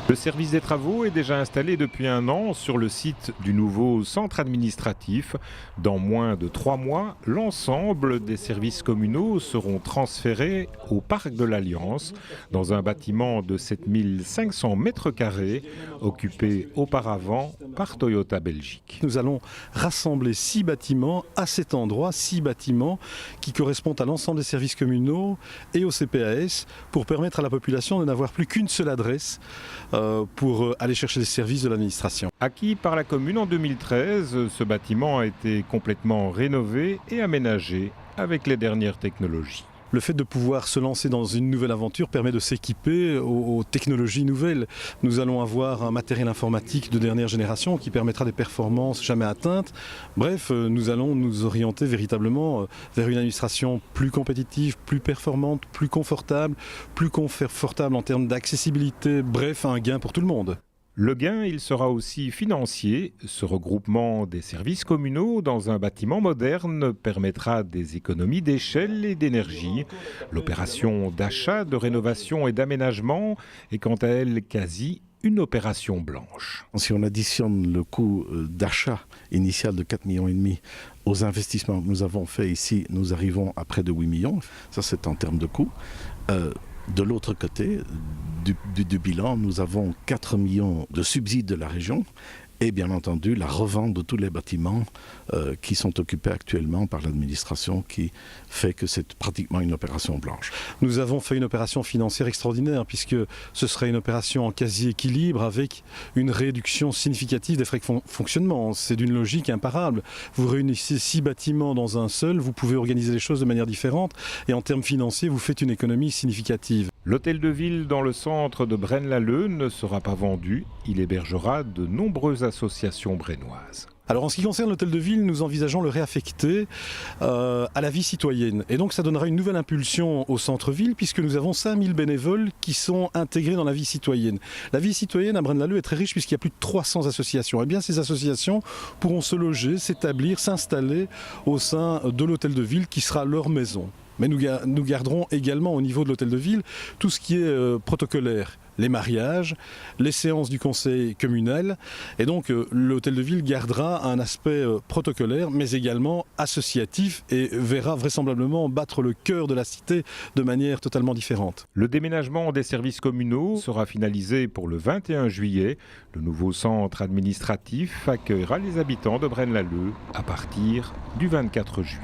Le service des travaux est déjà installé depuis un an sur le site du nouveau centre administratif. Dans moins de 3 mois, l'ensemble des services communaux seront transférés au Parc de l'Alliance, dans un bâtiment de 7500 mètres carrés, occupé auparavant par Toyota Belgique. Nous allons rassembler 6 bâtiments à cet endroit, 6 bâtiments qui correspondent à l'ensemble des services communaux et au CPAS pour permettre à la population de n'avoir plus qu'une seule adresse pour aller chercher les services de l'administration. Acquis par la commune en 2013, ce bâtiment a été complètement rénové et aménagé avec les dernières technologies. Le fait de pouvoir se lancer dans une nouvelle aventure permet de s'équiper aux technologies nouvelles. Nous allons avoir un matériel informatique de dernière génération qui permettra des performances jamais atteintes. Bref, nous allons nous orienter véritablement vers une administration plus compétitive, plus performante, plus confortable en termes d'accessibilité. Bref, un gain pour tout le monde. Le gain, il sera aussi financier. Ce regroupement des services communaux dans un bâtiment moderne permettra des économies d'échelle et d'énergie. L'opération d'achat, de rénovation et d'aménagement est quant à elle quasi une opération blanche. Si on additionne le coût d'achat initial de 4,5 millions aux investissements que nous avons faits ici, nous arrivons à près de 8 millions. Ça, c'est en termes de coût. De l'autre côté du bilan, nous avons 4 millions de subsides de la région et bien entendu la revente de tous les bâtiments qui sont occupés actuellement par l'administration qui fait que c'est pratiquement une opération blanche. Nous avons fait une opération financière extraordinaire puisque ce serait une opération en quasi-équilibre avec une réduction significative des frais de fonctionnement. C'est d'une logique imparable. Vous réunissez 6 bâtiments dans un seul, vous pouvez organiser les choses de manière différente et en termes financiers, vous faites une économie significative. L'hôtel de ville dans le centre de Braine-l'Alleud ne sera pas vendu. Il hébergera de nombreuses associations brennoises. Alors en ce qui concerne l'hôtel de ville, nous envisageons le réaffecter à la vie citoyenne. Et donc ça donnera une nouvelle impulsion au centre-ville puisque nous avons 5000 bénévoles qui sont intégrés dans la vie citoyenne. La vie citoyenne à Braine-l'Alleud est très riche puisqu'il y a plus de 300 associations. Et bien ces associations pourront se loger, s'établir, s'installer au sein de l'hôtel de ville qui sera leur maison. Mais nous garderons également au niveau de l'hôtel de ville tout ce qui est protocolaire, les mariages, les séances du conseil communal. Et donc l'hôtel de ville gardera un aspect protocolaire mais également associatif et verra vraisemblablement battre le cœur de la cité de manière totalement différente. Le déménagement des services communaux sera finalisé pour le 21 juillet. Le nouveau centre administratif accueillera les habitants de Braine-l'Alleud à partir du 24 juillet.